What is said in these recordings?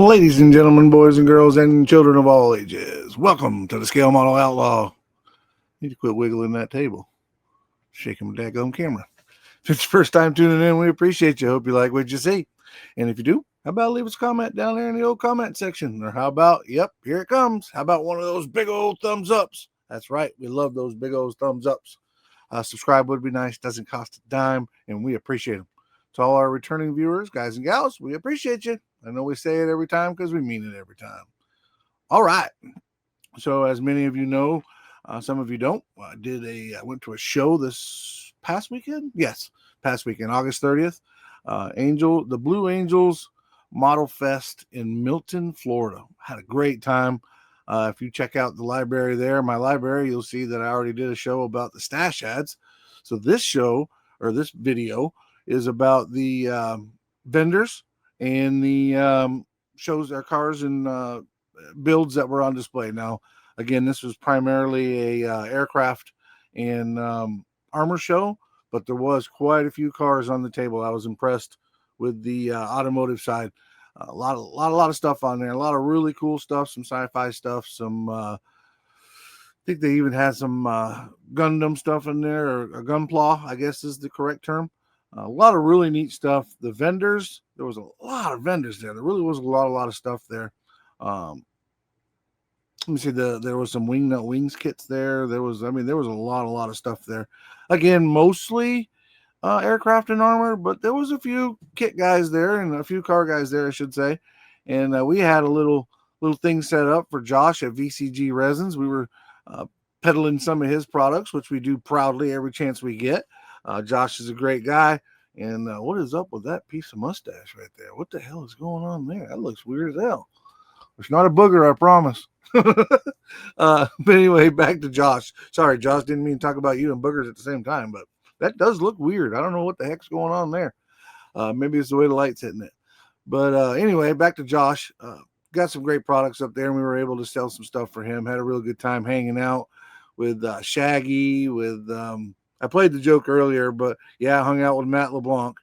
Ladies and gentlemen, boys and girls, and children of all ages, welcome to the Scale Model Outlaw. Need to quit wiggling that table. Shaking my daggone camera. If it's your first time tuning in, we appreciate you. Hope you like what you see. And if you do, how about leave us a comment down there in the old comment section? Or how about, yep, here it comes. How about one of those big old thumbs ups? That's right. We love those big old thumbs ups. Subscribe would be nice. Doesn't cost a dime, and we appreciate them. To all our returning viewers, guys and gals, we appreciate you. I know we say it every time because we mean it every time. All right. So as many of you know, some of you don't, I went to a show this past weekend. Yes, past weekend, August 30th. The Blue Angels Model Fest in Milton, Florida. Had a great time. If you check out the library there, my library, you'll see that I already did a show about the stash ads. So this show, or this video, is about the vendors and the shows our cars and builds that were on display. Now, again, this was primarily a aircraft and armor show, but there was quite a few cars on the table. I was impressed with the automotive side. A lot of stuff on there. A lot of really cool stuff. Some sci-fi stuff. I think they even had some Gundam stuff in there, or a Gunpla, I guess is the correct term. A lot of really neat stuff. The vendors, there was a lot of vendors there. There really was a lot of stuff there. Let me see. There was some wings kits there. There was a lot of stuff there. Again, mostly aircraft and armor, but there was a few kit guys there and a few car guys there, I should say. And we had a little thing set up for Josh at VCG Resins. We were peddling some of his products, which we do proudly every chance we get. Josh is a great guy. And what is up with that piece of mustache right there? What the hell is going on there? That looks weird as hell. It's not a booger, I promise. But anyway, back to Josh. Sorry, Josh, didn't mean to talk about you and boogers at the same time, but that does look weird. I don't know what the heck's going on there. Maybe it's the way the light's hitting it. But anyway, back to Josh. Got some great products up there, and we were able to sell some stuff for him. Had a real good time hanging out with Shaggy, with I played the joke earlier, but yeah, I hung out with Matt LeBlanc.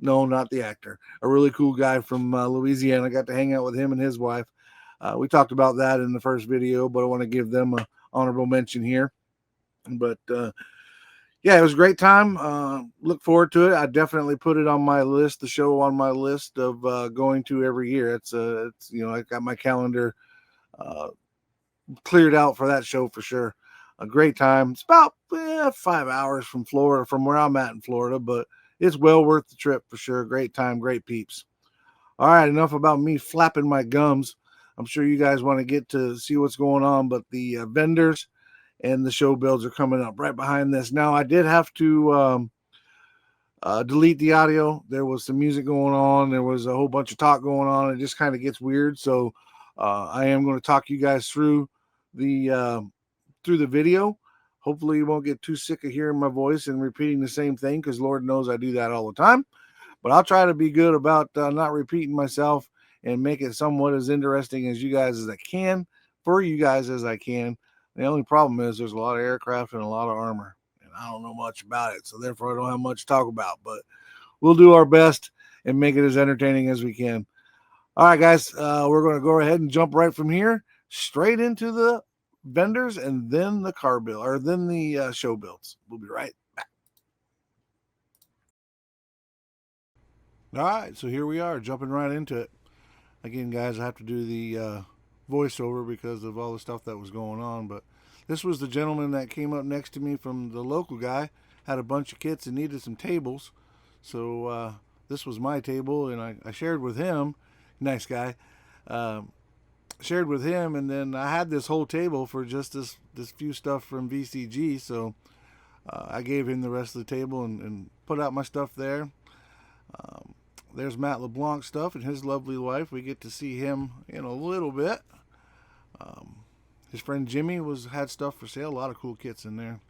No, not the actor. A really cool guy from Louisiana. Got to hang out with him and his wife. We talked about that in the first video, but I want to give them an honorable mention here. But yeah, it was a great time. Look forward to it. I definitely put it on my list, the show on my list of going to every year. It's I got my calendar cleared out for that show for sure. A great time. It's about 5 hours from Florida, from where I'm at in Florida, but it's well worth the trip for sure. Great time, great peeps. All right, enough about me flapping my gums. I'm sure you guys want to get to see what's going on, but the vendors and the show builds are coming up right behind this. Now, I did have to delete the audio. There was some music going on. There was a whole bunch of talk going on. It just kind of gets weird. So I am going to talk you guys through the video. Hopefully you won't get too sick of hearing my voice and repeating the same thing, because Lord knows I do that all the time. But I'll try to be good about not repeating myself and make it somewhat as interesting as you guys as I can, for you guys as I can. The only problem is there's a lot of aircraft and a lot of armor, and I don't know much about it, so therefore I don't have much to talk about. But we'll do our best and make it as entertaining as we can. All right, guys, we're going to go ahead and jump right from here straight into the vendors and then the car build, or then the show builds. We'll be right back. All right, so here we are, jumping right into it. Again, guys, I have to do the voiceover because of all the stuff that was going on, but this was the gentleman that came up next to me from the local guy, had a bunch of kits and needed some tables. So this was my table, and I shared with him. Nice guy. Shared with him, and then I had this whole table for just this few stuff from VCG, so I gave him the rest of the table and put out my stuff there. There's Matt LeBlanc stuff and his lovely wife. We get to see him in a little bit. His friend Jimmy had stuff for sale. A lot of cool kits in there.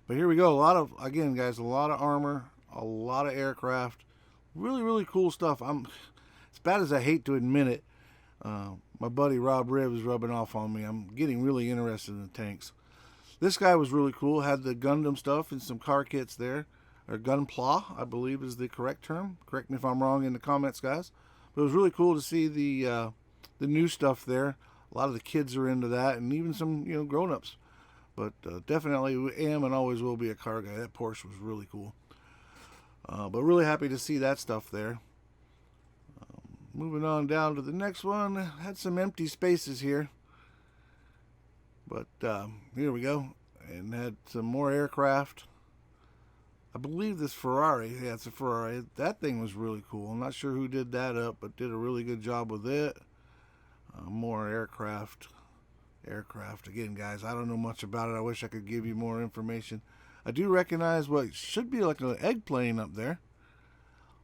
But here we go. Again, guys, a lot of armor, a lot of aircraft. Really, really cool stuff. As bad as I hate to admit it, my buddy Rob Ribb is rubbing off on me. I'm getting really interested in the tanks. This guy was really cool. Had the Gundam stuff and some car kits there. Or Gunpla, I believe is the correct term. Correct me if I'm wrong in the comments, guys. But it was really cool to see the new stuff there. A lot of the kids are into that, and even some grown-ups. But definitely am and always will be a car guy. That Porsche was really cool. But really happy to see that stuff there. Moving on down to the next one. Had some empty spaces here. But here we go. And had some more aircraft. I believe this Ferrari. Yeah, it's a Ferrari. That thing was really cool. I'm not sure who did that up, but did a really good job with it. More aircraft. Again, guys, I don't know much about it. I wish I could give you more information. I do recognize what should be like an egg plane up there.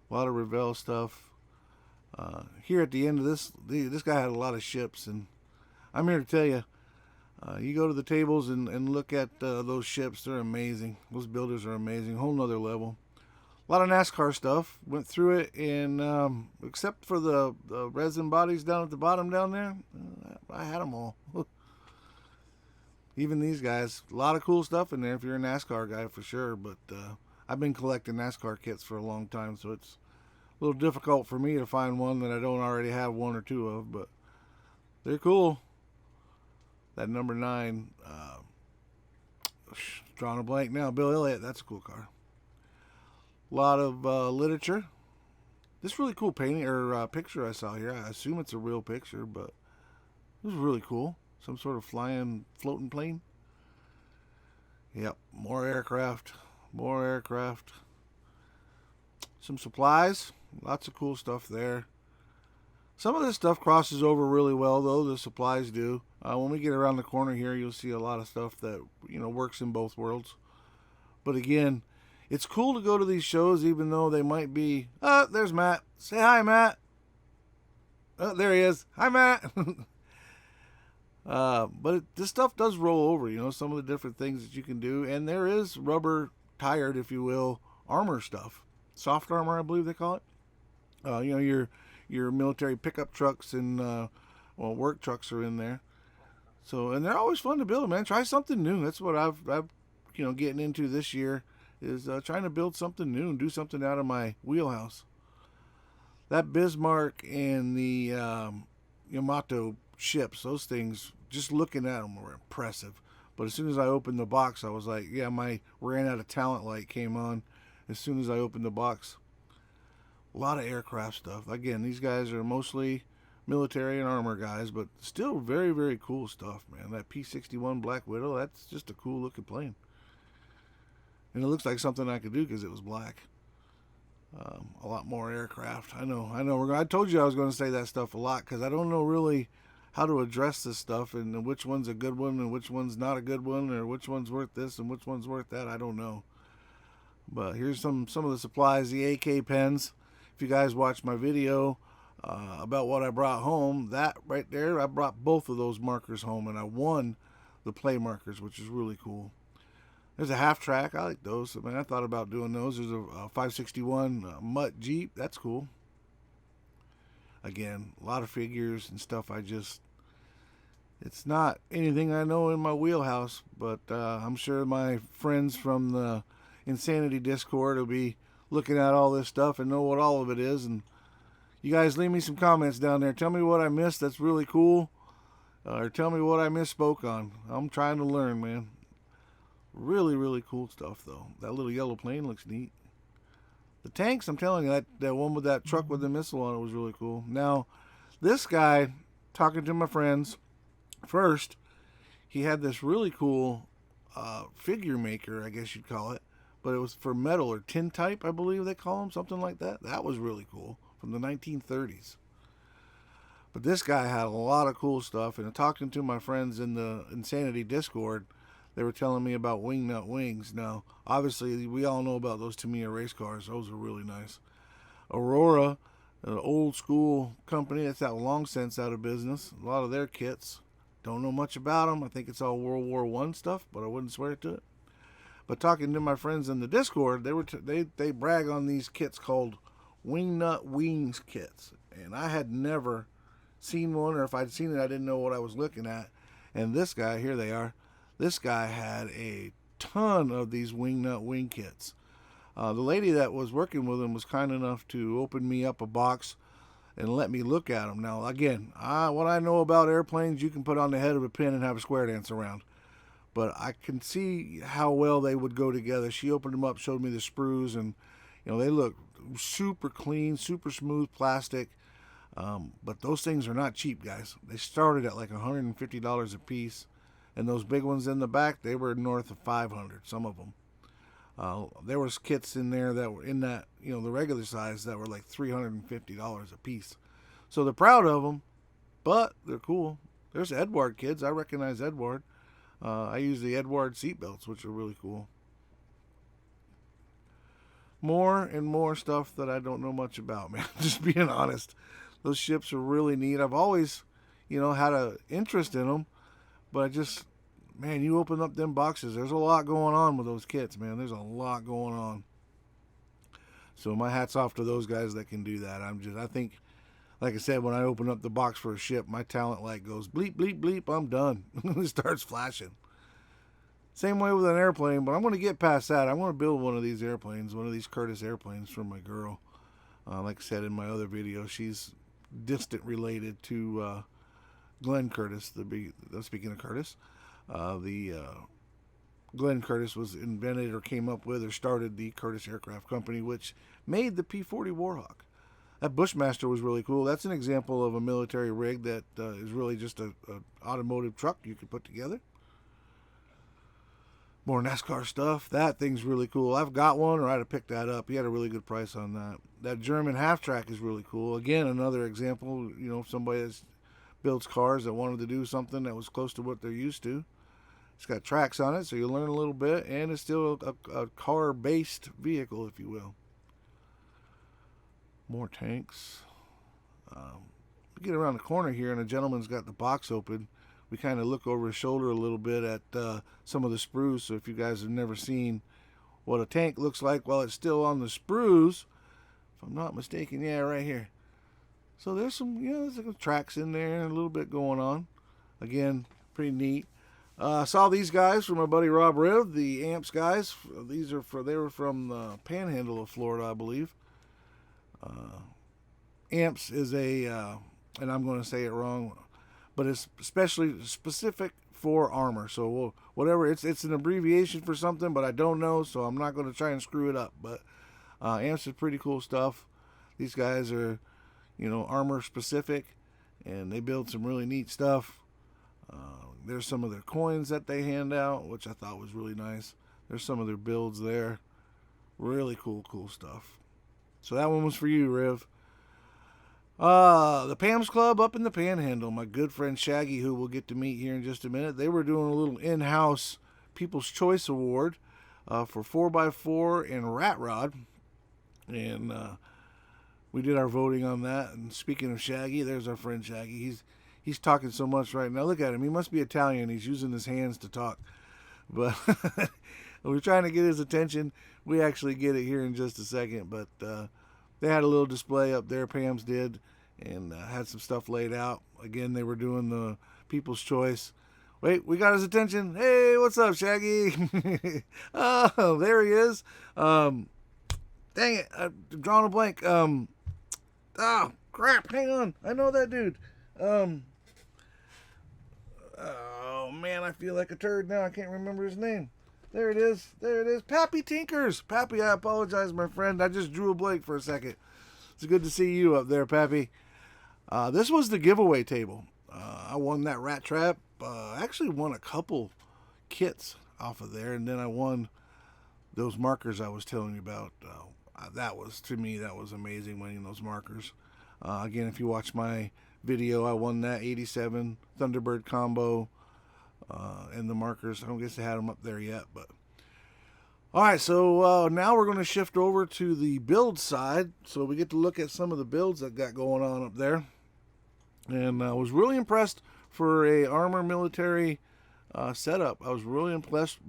A lot of Revell stuff. Here at the end of this guy had a lot of ships, and I'm here to tell you, you go to the tables and look at those ships. They're amazing. Those builders are amazing. Whole nother level. A lot of NASCAR stuff. Went through it, and except for the resin bodies down at the bottom down there, I had them all. Even these guys. A lot of cool stuff in there if you're a NASCAR guy for sure. But I've been collecting NASCAR kits for a long time, so it's a little difficult for me to find one that I don't already have one or two of. But they're cool. That number 9, drawing a blank now. Bill Elliott, that's a cool car. A lot of literature. This really cool painting or picture I saw here. I assume it's a real picture, but it was really cool. Some sort of floating plane. Yep, more aircraft. Some supplies. Lots of cool stuff there. Some of this stuff crosses over really well, though. The supplies do. When we get around the corner here, you'll see a lot of stuff that works in both worlds. But again, it's cool to go to these shows, even though they might be. There's Matt. Say hi, Matt. Oh, there he is. Hi, Matt. But this stuff does roll over. Some of the different things that you can do, and there is rubber tired, if you will, armor stuff. Soft armor, I believe they call it. Your military pickup trucks and work trucks are in there. So, and they're always fun to build, man. Try something new. That's what I've getting into this year is trying to build something new and do something out of my wheelhouse. That Bismarck and the Yamato ships, those things, just looking at them were impressive. But as soon as I opened the box, I was like, yeah, my ran out of talent light came on as soon as I opened the box. A lot of aircraft stuff. Again, these guys are mostly military and armor guys, but still very, very cool stuff, man. That P-61 Black Widow, that's just a cool looking plane. And it looks like something I could do because it was black. A lot more aircraft. I know. I told you I was going to say that stuff a lot because I don't know really how to address this stuff and which one's a good one and which one's not a good one or which one's worth this and which one's worth that. I don't know. But here's some of the supplies, the AK pens. If you guys watched my video about what I brought home, that right there, I brought both of those markers home and I won the play markers, which is really cool. There's a half track. I like those. I mean, I thought about doing those. There's a 561 Mutt Jeep. That's cool. Again, a lot of figures and stuff. It's not anything I know in my wheelhouse, but I'm sure my friends from the Insanity Discord will be looking at all this stuff and know what all of it is. And you guys leave me some comments down there. Tell me what I missed that's really cool. Or tell me what I misspoke on. I'm trying to learn, man. Really, really cool stuff, though. That little yellow plane looks neat. The tanks, I'm telling you, that one with that truck with the missile on it was really cool. Now, this guy, talking to my friends, first, he had this really cool figure maker, I guess you'd call it. But it was for metal or tin type, I believe they call them, something like that. That was really cool, from the 1930s. But this guy had a lot of cool stuff. And talking to my friends in the Insanity Discord, they were telling me about Wingnut Wings. Now, obviously, we all know about those Tamiya race cars. Those are really nice. Aurora, an old school company that's out long since out of business. A lot of their kits. Don't know much about them. I think it's all World War I stuff, but I wouldn't swear to it. But talking to my friends in the Discord, they brag on these kits called Wingnut Wings kits. And I had never seen one, or if I'd seen it, I didn't know what I was looking at. And this guy, here they are. This guy had a ton of these Wingnut Wing kits. The lady that was working with him was kind enough to open me up a box and let me look at them. Now, again, what I know about airplanes, you can put on the head of a pin and have a square dance around. But I can see how well they would go together. She opened them up, showed me the sprues, and they look super clean, super smooth plastic. But those things are not cheap, guys. They started at like $150 a piece, and those big ones in the back, they were north of 500. Some of them. There was kits in there that were in that the regular size that were like $350 a piece. So they're proud of them, but they're cool. There's Edward kids. I recognize Edward. I use the Edward seatbelts, which are really cool. More and more stuff that I don't know much about, man. Just being honest. Those ships are really neat. I've always, had an interest in them, but I just, man, you open up them boxes, there's a lot going on with those kits, man. There's a lot going on. So my hat's off to those guys that can do that. I think, like I said, when I open up the box for a ship, my talent light goes bleep, bleep, bleep, I'm done. It starts flashing. Same way with an airplane, but I'm going to get past that. I want to build one of these airplanes, one of these Curtiss airplanes for my girl. Like I said in my other video, she's distant related to Glenn Curtiss. Speaking of Curtiss, the Glenn Curtiss was invented or came up with or started the Curtiss Aircraft Company, which made the P-40 Warhawk. That Bushmaster was really cool. That's an example of a military rig that is really just a automotive truck you could put together. More NASCAR stuff. That thing's really cool. I've got one, or I'd have picked that up. He had a really good price on that. That German half-track is really cool. Again, another example, somebody that builds cars that wanted to do something that was close to what they're used to. It's got tracks on it, so you learn a little bit, and it's still a car-based vehicle, if you will. More tanks. We get around the corner here, and a gentleman's got the box open. We kind of look over his shoulder a little bit at some of the sprues. So if you guys have never seen what a tank looks like while it's still on the sprues, if I'm not mistaken, yeah, right here. So there's some, there's some tracks in there and a little bit going on. Again, pretty neat. Saw these guys from my buddy Rob Riv, the Amps guys. They were from the Panhandle of Florida, I believe. Amps is and I'm going to say it wrong, but it's especially specific for armor. So whatever, it's an abbreviation for something, but I don't know, so I'm not going to try and screw it up. But Amps is pretty cool stuff. These guys are, armor specific, and they build some really neat stuff. There's some of their coins that they hand out, which I thought was really nice. There's some of their builds there. Really cool stuff. So that one was for you, Riv. The Pam's Club up in the Panhandle. My good friend Shaggy, who we'll get to meet here in just a minute, they were doing a little in-house People's Choice Award for 4x4 and Rat Rod. And we did our voting on that. And speaking of Shaggy, there's our friend Shaggy. He's talking so much right now. Look at him. He must be Italian. He's using his hands to talk. But we're trying to get his attention. We actually get it here in just a second. But they had a little display up there, Pam's did, and had some stuff laid out. Again, they were doing the People's Choice. Wait, we got his attention. Hey, what's up, Shaggy? Oh, there he is. Dang it, I'm drawing a blank. Oh, crap, hang on. I know that dude. Oh, man, I feel like a turd now. I can't remember his name. There it is. Pappy Tinkers. Pappy, I apologize, my friend. I just drew a blank for a second. It's good to see you up there, Pappy. This was the giveaway table. I won that rat trap. I actually won a couple kits off of there, and then I won those markers I was telling you about. To me, that was amazing, winning those markers. Again, if you watch my video, I won that 87 Thunderbird combo and the markers. I don't guess they had them up there yet, but all right. So now we're going to shift over to the build side, so we get to look at some of the builds that got going on up there. And I was really impressed for a armor military setup. I was really impressed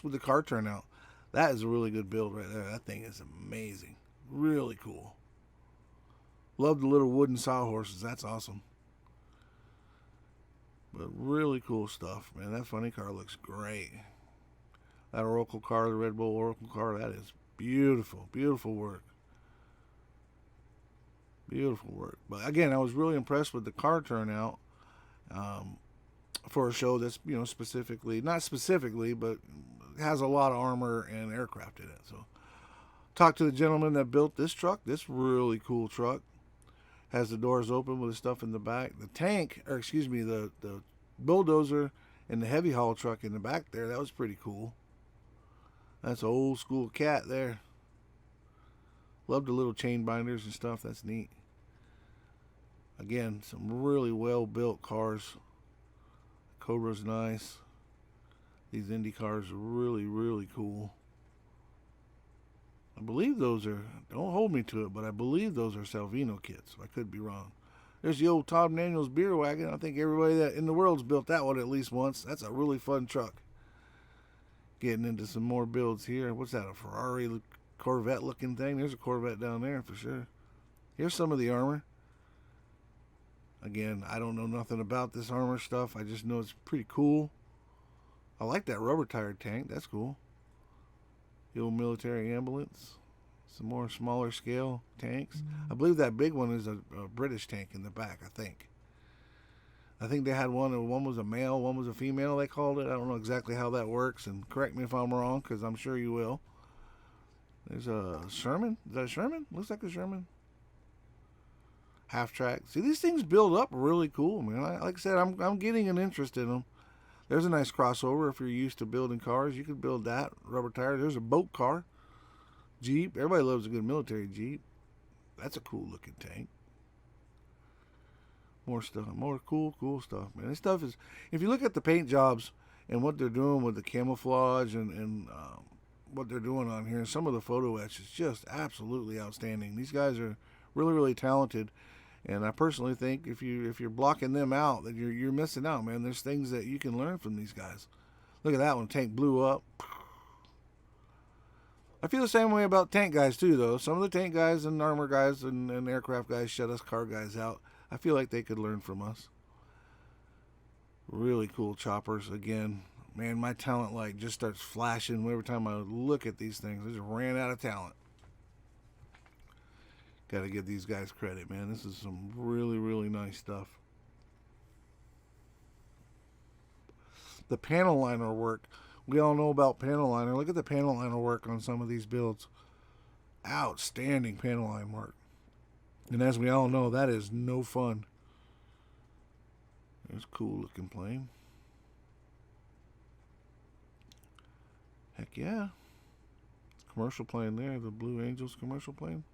with the car turnout. That is a really good build right there. That thing is amazing. Really cool. Love the little wooden sawhorses. That's awesome. But really cool stuff, man. That funny car looks great. That Oracle car, the Red Bull Oracle car, that is beautiful. Beautiful work. Beautiful work. But again, I was really impressed with the car turnout for a show that's, specifically, not specifically, but has a lot of armor and aircraft in it. So, talked to the gentleman that built this truck. This really cool truck has the doors open with the stuff in the back. The tank, or excuse me, the bulldozer and the heavy haul truck in the back there, that was pretty cool. That's an old school cat there. Love the little chain binders and stuff. That's neat. Again, some really well built cars. Cobra's nice. These Indy cars are really, really cool. I believe those are, don't hold me to it, but I believe those are Salvino kits. I could be wrong. There's the old Tom Daniels beer wagon. I think everybody that in the world's built that one at least once. That's a really fun truck. Getting into some more builds here. What's that, a Ferrari Corvette looking thing? There's a Corvette down there for sure. Here's some of the armor. Again, I don't know nothing about this armor stuff. I just know it's pretty cool. I like that rubber tired tank. That's cool. The old military ambulance. Some more smaller scale tanks. I believe that big one is a British tank in the back, I think. I think they had one. One was a male, one was a female, they called it. I don't know exactly how that works, and correct me if I'm wrong, because I'm sure you will. There's a Sherman. Is that a Sherman? Looks like a Sherman. Half track. See, these things build up really cool, man. Like I said, I'm getting an interest in them. There's a nice crossover if you're used to building cars. You could build that. Rubber tires. There's a boat car. Jeep. Everybody loves a good military Jeep. That's a cool looking tank. More stuff. More cool stuff, man. This stuff is, if you look at the paint jobs and what they're doing with the camouflage and what they're doing on here, some of the photo etch is just absolutely outstanding. These guys are really, really talented. And I personally think if you're blocking them out, that you're missing out, man. There's things that you can learn from these guys. Look at that one. Tank blew up. I feel the same way about tank guys too, though. Some of the tank guys and armor guys and aircraft guys shut us car guys out. I feel like they could learn from us. Really cool choppers. Again, man, my talent light just starts flashing every time I look at these things. I just ran out of talent. Got to give these guys credit, man. This is some really, really nice stuff. The panel liner work. We all know about panel liner. Look at the panel liner work on some of these builds. Outstanding panel line work. And as we all know, that is no fun. There's a cool looking plane. Heck yeah. Commercial plane there. The Blue Angels commercial plane.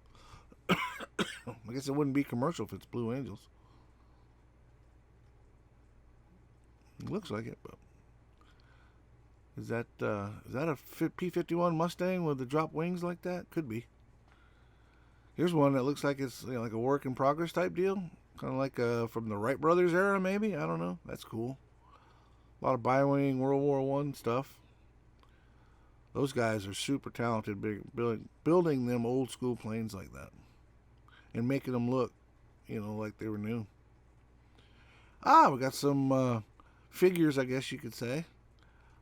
I guess it wouldn't be commercial if it's Blue Angels. It looks like it, but is that a P-51 Mustang with the drop wings like that? Could be. Here's one that looks like it's like a work in progress type deal, kind of like from the Wright brothers era, maybe. I don't know. That's cool. A lot of bi-wing World War I stuff. Those guys are super talented, building them old school planes like that. And making them look, like they were new. We got some figures, I guess you could say.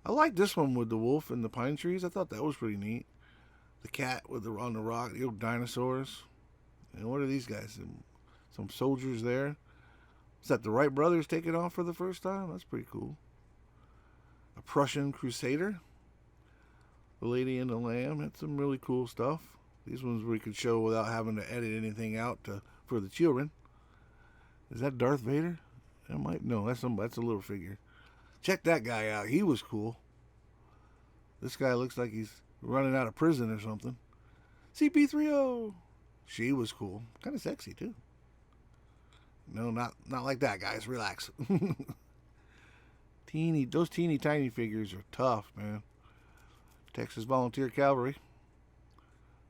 I like this one with the wolf and the pine trees. I thought that was pretty neat. The cat on the rock, the old dinosaurs. And what are these guys? Some soldiers there. Is that the Wright brothers taking off for the first time? That's pretty cool. A Prussian crusader. The Lady and the Lamb. That's some really cool stuff. These ones we could show without having to edit anything out for the children. Is that Darth Vader? That's a little figure. Check that guy out. He was cool. This guy looks like he's running out of prison or something. CP3O. She was cool. Kind of sexy too. No, not like that, guys. Relax. Those teeny tiny figures are tough, man. Texas Volunteer Cavalry.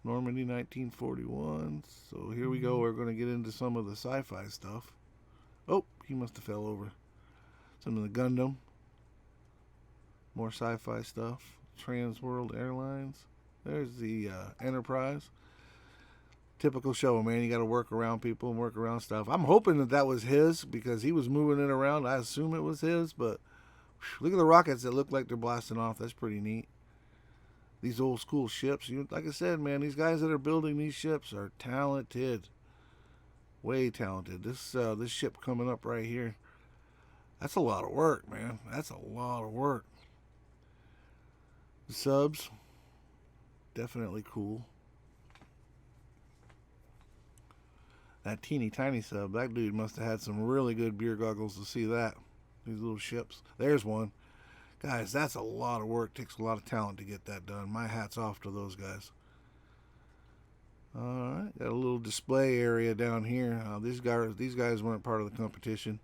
Normandy 1941. So here we go. We're going to get into some of the sci-fi stuff. Oh, he must have fell over. Some of the Gundam. More sci-fi stuff. Trans World Airlines. There's the Enterprise. Typical show, man. You got to work around people and work around stuff. I'm hoping that was his because he was moving it around. I assume it was his, but look at the rockets that look like they're blasting off. That's pretty neat. These old school ships. Like I said, man, these guys that are building these ships are talented. Way talented. This ship coming up right here. That's a lot of work, man. That's a lot of work. The subs, definitely cool. That teeny tiny sub, that dude must have had some really good beer goggles to see that. These little ships. There's one. Guys, that's a lot of work. Takes a lot of talent to get that done. My hat's off to those guys. Alright, got a little display area down here. These guys weren't part of the competition.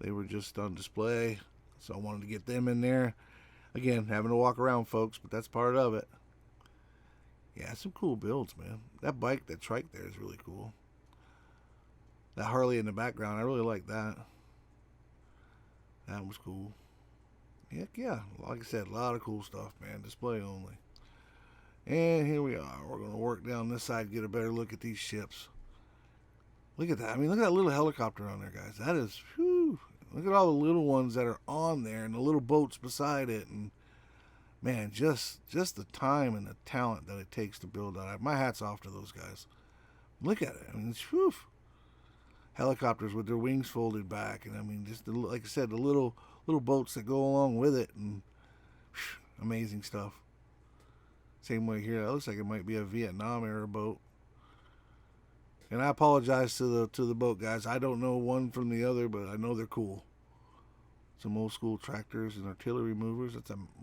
They were just on display. So I wanted to get them in there. Again, having to walk around, folks, but that's part of it. Yeah, some cool builds, man. That bike, that trike there is really cool. That Harley in the background, I really like that. That was cool. Heck yeah, like I said, a lot of cool stuff, man. Display only. And here we are. We're going to work down this side, get a better look at these ships. Look at that. I mean, look at that little helicopter on there, guys. That is, whew. Look at all the little ones that are on there and the little boats beside it. And, man, just the time and the talent that it takes to build that. My hat's off to those guys. Look at it. I mean, it's, whew. Helicopters with their wings folded back. And, I mean, just, like I said, the little boats that go along with it. And, whew, amazing stuff. Same way here. It looks like it might be a Vietnam era boat. And I apologize to the boat guys. I don't know one from the other, but I know they're cool. Some old school tractors and artillery movers.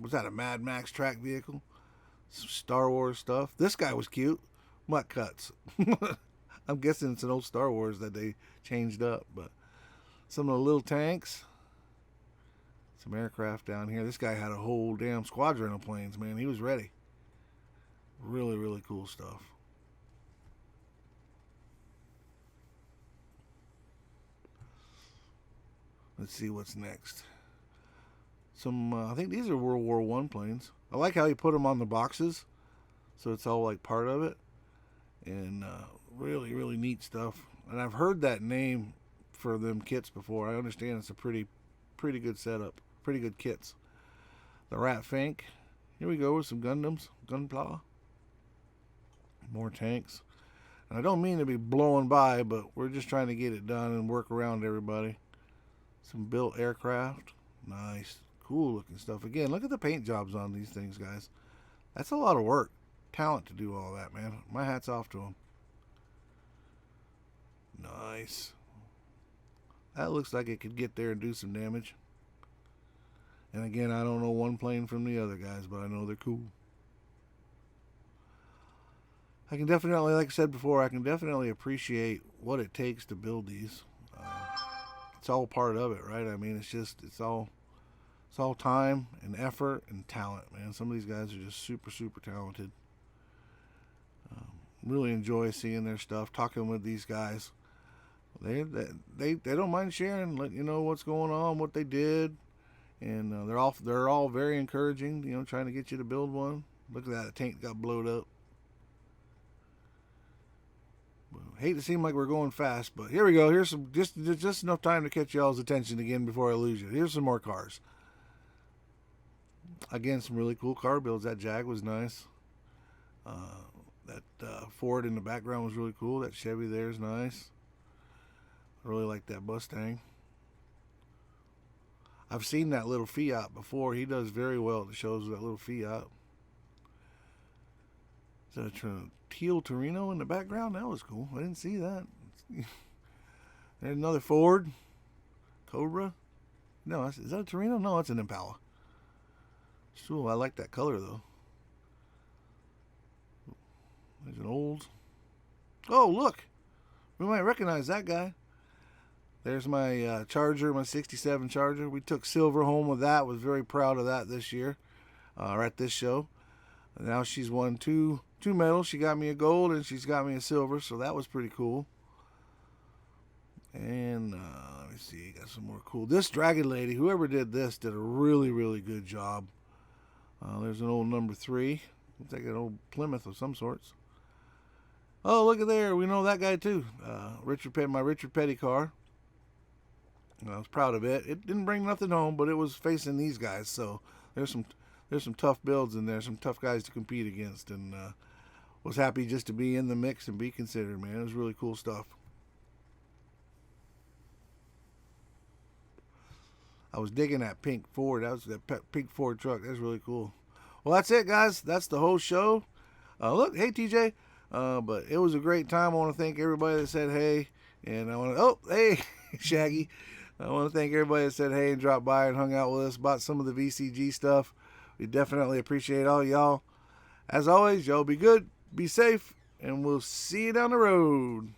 Was that a Mad Max track vehicle? Some Star Wars stuff. This guy was cute. Mutt cuts. I'm guessing it's an old Star Wars that they changed up. But some of the little tanks. Some aircraft down here. This guy had a whole damn squadron of planes, man. He was ready. Really, really cool stuff. Let's see what's next. Some, I think these are World War I planes. I like how you put them on the boxes, so it's all like part of it. And really, really neat stuff. And I've heard that name for them kits before. I understand it's a pretty good setup. Pretty good kits. The Rat Fink. Here we go with some Gundams. Gunpla. More tanks. And I don't mean to be blowing by, but we're just trying to get it done and work around everybody. Some built aircraft. Nice. Cool looking stuff. Again, look at the paint jobs on these things, guys. That's a lot of work. Talent to do all that, man. My hat's off to them. Nice. That looks like it could get there and do some damage. And again, I don't know one plane from the other, guys, but I know they're cool. I can definitely, like I said before, I can definitely appreciate what it takes to build these. It's all part of it, right? I mean, it's all time and effort and talent, man. Some of these guys are just super, super talented. Really enjoy seeing their stuff, talking with these guys. They don't mind sharing, letting you know what's going on, what they did, and they're all very encouraging. You know, trying to get you to build one. Look at that, the tank got blowed up. Hate to seem like we're going fast, but here we go. Here's some just enough time to catch y'all's attention again before I lose you. Here's some more cars. Again, some really cool car builds. That Jag was nice. That Ford in the background was really cool. That Chevy there is nice. I really like that Mustang. I've seen that little Fiat before. He does very well at the shows with that little Fiat. Is that a teal Torino in the background? That was cool. I didn't see that. There's another Ford. Cobra. No, is that a Torino? No, it's an Impala. It's cool. I like that color, though. There's an old. Oh, look. We might recognize that guy. There's my Charger, my 67 Charger. We took silver home with that. Was very proud of that this year. Or at this show. Now she's won two medals. She got me a gold and she's got me a silver, so that was pretty cool. And let me see, got some more cool. This Dragon Lady, whoever did this, did a really, really good job. There's an old number 3. Looks like an old Plymouth of some sorts. Oh, look at there. We know that guy too. My Richard Petty car. I was proud of it. It didn't bring nothing home, but it was facing these guys. So there's some tough builds in there, some tough guys to compete against, and was happy just to be in the mix and be considered, man. It was really cool stuff. I was digging that pink Ford. That was that pink Ford truck. That's really cool. Well, that's it, guys. That's the whole show. Look, hey, TJ. But it was a great time. I want to thank everybody that said hey. And I want to, oh, hey, Shaggy. I want to thank everybody that said hey and dropped by and hung out with us about some of the VCG stuff. We definitely appreciate all y'all. As always, y'all be good, be safe, and we'll see you down the road.